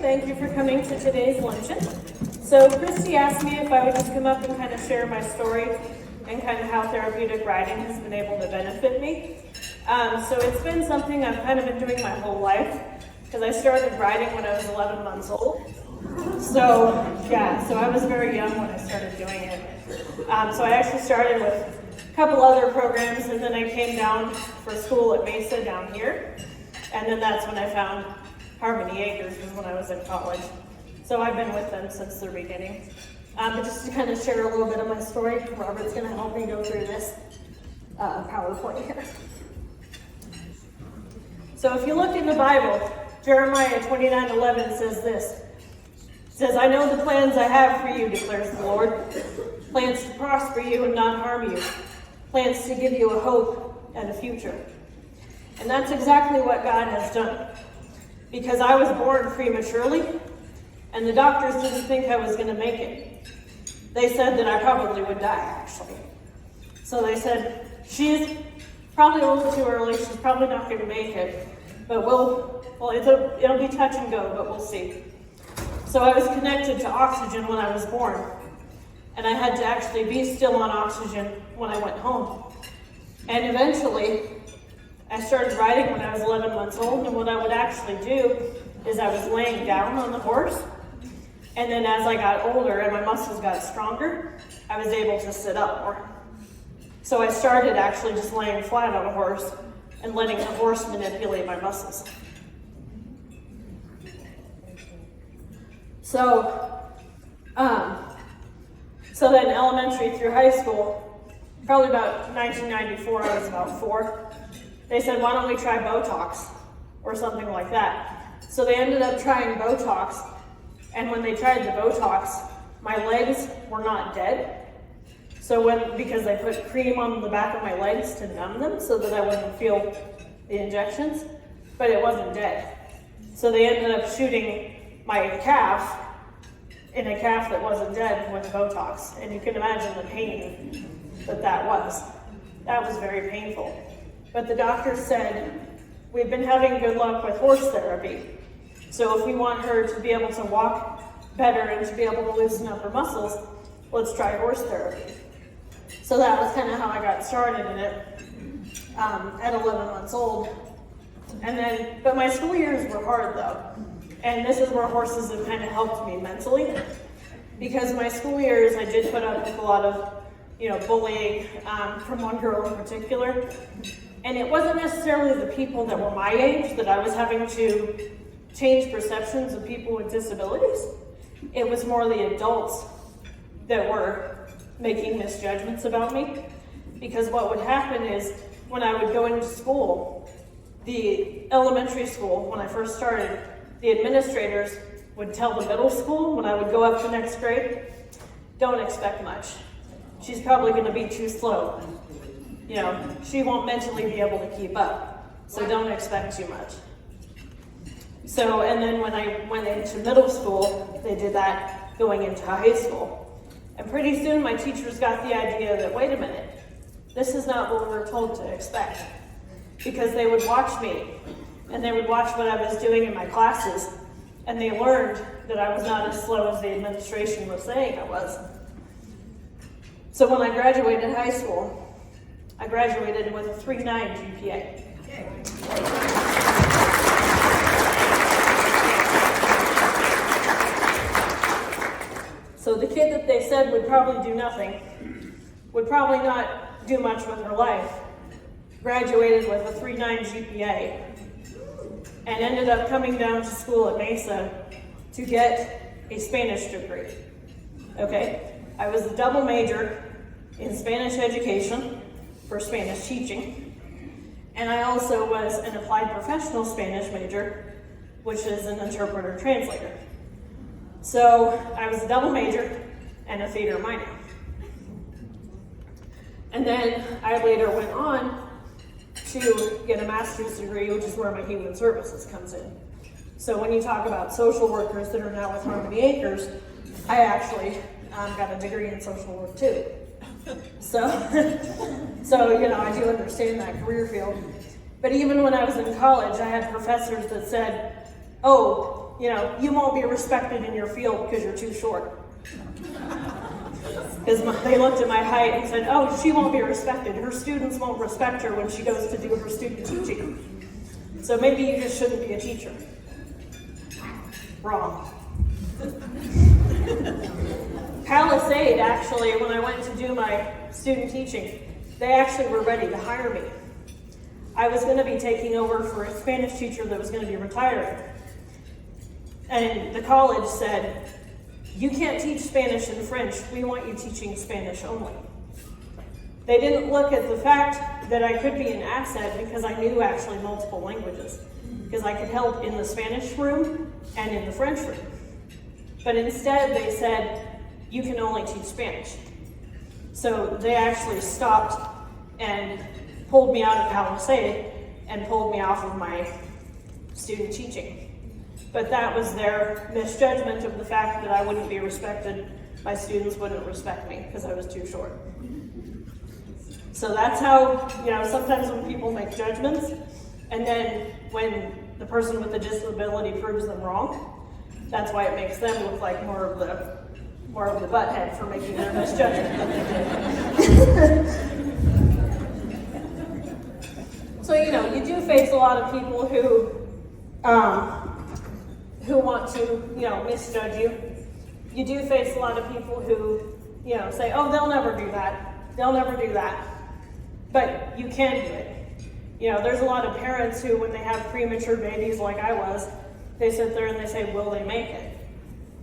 Thank you for coming to today's luncheon. So Christy asked me if I would just come up and kind of share my story and kind of how therapeutic riding has been able to benefit me. So it's been something I've kind of been doing my whole life because I started riding when I was 11 months old. So I was very young when I started doing it. So I actually started with a couple other programs, and then I came down for school at Mesa down here. And then that's when I found Harmony Acres, was when I was in college. So I've been with them since the beginning. But just to kind of share a little bit of my story, Robert's going to help me go through this PowerPoint here. So if you look in the Bible, Jeremiah 29:11 says this. It says, "I know the plans I have for you, declares the Lord. Plans to prosper you and not harm you. Plans to give you a hope and a future." And that's exactly what God has done. Because I was born prematurely, and the doctors didn't think I was going to make it. They said that I probably would die, actually. So they said, she's probably a little too early, she's probably not going to make it. But it'll be touch and go, but we'll see. So I was connected to oxygen when I was born. And I had to actually be still on oxygen when I went home. And eventually, I started riding when I was 11 months old, and what I would actually do is I was laying down on the horse, and then as I got older and my muscles got stronger, I was able to sit up more. So I started actually just laying flat on a horse and letting the horse manipulate my muscles. So then elementary through high school, probably about 1994, I was about 4. They said, why don't we try Botox or something like that? So they ended up trying Botox, and when they tried the Botox, my legs were not dead. Because they put cream on the back of my legs to numb them so that I wouldn't feel the injections, but it wasn't dead. So they ended up shooting my calf in a calf that wasn't dead with Botox, and you can imagine the pain that was. That was very painful. But the doctor said, we've been having good luck with horse therapy. So if we want her to be able to walk better and to be able to loosen up her muscles, let's try horse therapy. So that was kind of how I got started in it at 11 months old. But my school years were hard though. And this is where horses have kind of helped me mentally. Because my school years, I did put up with a lot of bullying from one girl in particular. And it wasn't necessarily the people that were my age that I was having to change perceptions of people with disabilities. It was more the adults that were making misjudgments about me. Because what would happen is when I would go into school, the elementary school, when I first started, the administrators would tell the middle school when I would go up to next grade, don't expect much. She's probably going to be too slow. She won't mentally be able to keep up. So don't expect too much. So, and then when I went into middle school, they did that going into high school. And pretty soon my teachers got the idea that, wait a minute, this is not what we're told to expect. Because they would watch me, and they would watch what I was doing in my classes, and they learned that I was not as slow as the administration was saying I was. So when I graduated high school, I graduated with a 3.9 GPA. So the kid that they said would probably do nothing, would probably not do much with her life, graduated with a 3.9 GPA, and ended up coming down to school at Mesa to get a Spanish degree. Okay? I was a double major in Spanish education for Spanish teaching, and I also was an applied professional Spanish major, which is an interpreter translator. So I was a double major and a theater minor. And then I later went on to get a master's degree, which is where my human services comes in. So when you talk about social workers that are now with Harmony Acres, I actually got a degree in social work too. So I do understand that career field. But even when I was in college, I had professors that said, oh, you won't be respected in your field because you're too short. Because they looked at my height and said, oh, she won't be respected. Her students won't respect her when she goes to do her student teaching. So maybe you just shouldn't be a teacher. Wrong. Palisade, actually, when I went to do my student teaching, they actually were ready to hire me. I was going to be taking over for a Spanish teacher that was going to be retiring. And the college said, you can't teach Spanish and French. We want you teaching Spanish only. They didn't look at the fact that I could be an asset because I knew actually multiple languages. Because I could help in the Spanish room and in the French room. But instead they said, you can only teach Spanish. So they actually stopped and pulled me out of Palisade and pulled me off of my student teaching. But that was their misjudgment of the fact that I wouldn't be respected. My students wouldn't respect me because I was too short. So that's how, sometimes when people make judgments, and then when the person with the disability proves them wrong, that's why it makes them look like more of the butthead for making their misjudgment than they did. So, you do face a lot of people who want to, misjudge you. You do face a lot of people who, say, oh, they'll never do that. They'll never do that. But you can do it. There's a lot of parents who, when they have premature babies like I was, they sit there and they say, will they make it?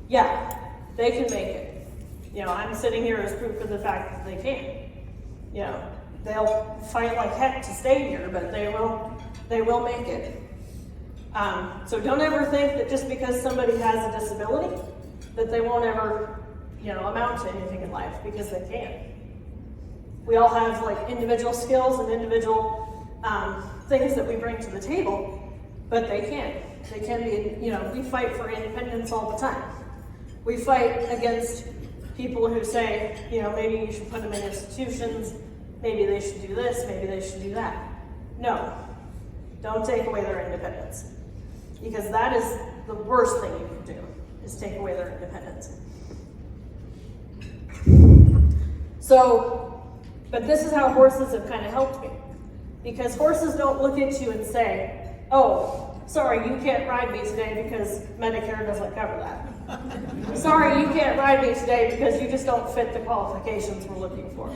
Yeah, they can make it. I'm sitting here as proof of the fact that they can. They'll fight like heck to stay here, but they will make it. So don't ever think that just because somebody has a disability, that they won't ever, amount to anything in life, because they can. We all have individual skills and individual things that we bring to the table, but they can. They can be, we fight for independence all the time. We fight against people who say, maybe you should put them in institutions, maybe they should do this, maybe they should do that. No, don't take away their independence. Because that is the worst thing you can do, is take away their independence. So, but this is how horses have kind of helped me. Because horses don't look at you and say, oh, sorry, you can't ride me today because Medicare doesn't cover that. Sorry, you can't ride me today because you just don't fit the qualifications we're looking for.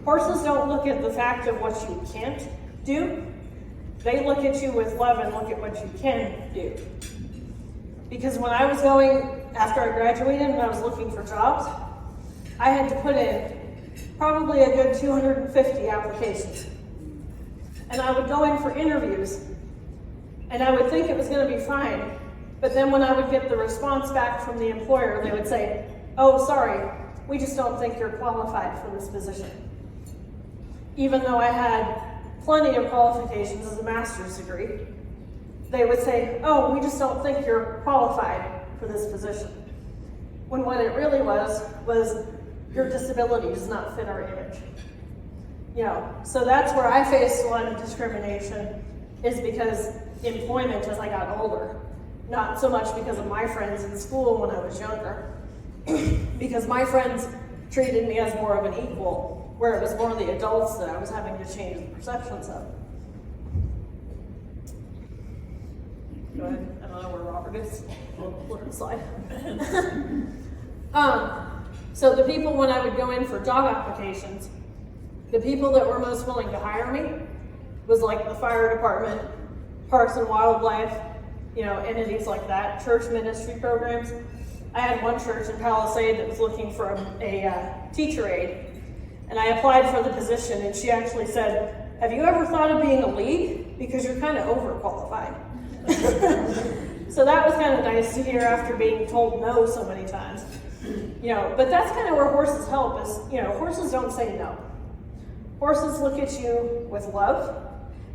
Horses don't look at the fact of what you can't do. They look at you with love and look at what you can do. Because when I was after I graduated and I was looking for jobs, I had to put in probably a good 250 applications. And I would go in for interviews, and I would think it was going to be fine. But then when I would get the response back from the employer, they would say, oh, sorry, we just don't think you're qualified for this position. Even though I had plenty of qualifications as a master's degree, they would say, oh, we just don't think you're qualified for this position. When what it really was your disability does not fit our image. So that's where I faced a lot of discrimination, is because employment as I got older. Not so much because of my friends in school when I was younger, because my friends treated me as more of an equal, where it was more the adults that I was having to change the perceptions of. Go ahead. I don't know where Robert is. Let him slide. So the people, when I would go in for job applications, the people that were most willing to hire me was like the fire department, parks and wildlife, entities like that, church ministry programs. I had one church in Palisade that was looking for a teacher aide, and I applied for the position, and she actually said, have you ever thought of being a lead? Because you're kind of overqualified. So that was kind of nice to hear after being told no so many times. But that's kind of where horses help is, horses don't say no. Horses look at you with love,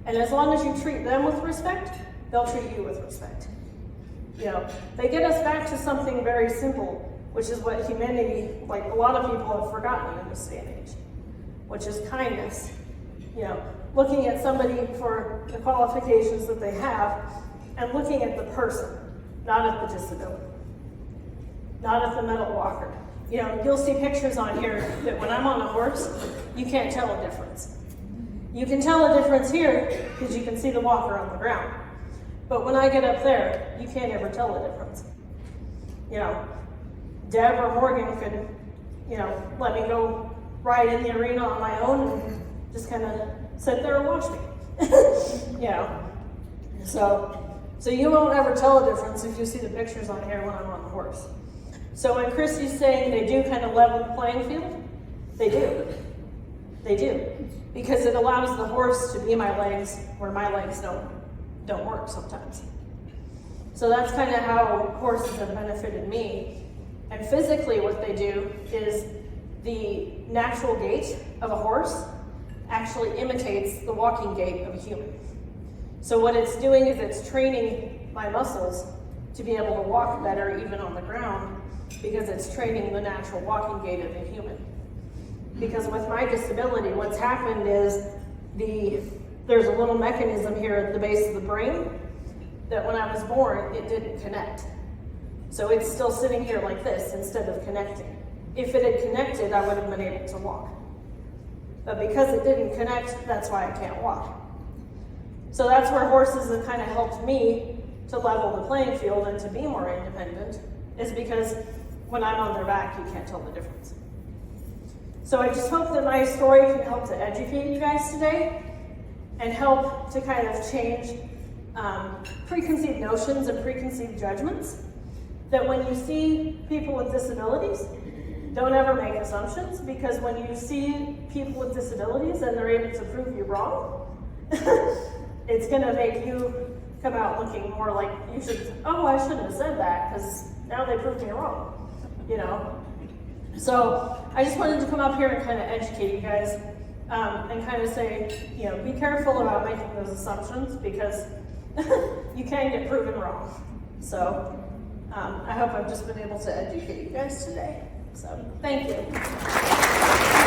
and as long as you treat them with respect, they'll treat you with respect. They get us back to something very simple, which is what humanity, a lot of people have forgotten in this day and age, which is kindness. Looking at somebody for the qualifications that they have and looking at the person, not at the disability, not at the metal walker. You know, you'll see pictures on here that when I'm on a horse, you can't tell a difference. You can tell a difference here because you can see the walker on the ground. But when I get up there, you can't ever tell the difference. You know, Deb or Morgan could, you know, let me go ride in the arena on my own and just kind of sit there and watch me. You know, so you won't ever tell a difference if you see the pictures on here when I'm on the horse. So when Christy's saying they do kind of level the playing field, they do. They do. Because it allows the horse to be my legs where my legs don't work sometimes. So that's kind of how horses have benefited me. And physically what they do is the natural gait of a horse actually imitates the walking gait of a human. So what it's doing is it's training my muscles to be able to walk better even on the ground because it's training the natural walking gait of a human. Because with my disability, what's happened is there's a little mechanism here at the base of the brain that when I was born, it didn't connect. So it's still sitting here like this instead of connecting. If it had connected, I would have been able to walk. But because it didn't connect, that's why I can't walk. So that's where horses have kind of helped me to level the playing field and to be more independent, is because when I'm on their back, you can't tell the difference. So I just hope that my story can help to educate you guys today and help to kind of change preconceived notions and preconceived judgments. That when you see people with disabilities, don't ever make assumptions, because when you see people with disabilities and they're able to prove you wrong, it's gonna make you come out looking more like you should, oh, I shouldn't have said that because now they proved me wrong, you know? So I just wanted to come up here and kind of educate you guys and kind of say, you know, be careful about making those assumptions because you can get proven wrong. So I hope I've just been able to educate you guys today. So thank you.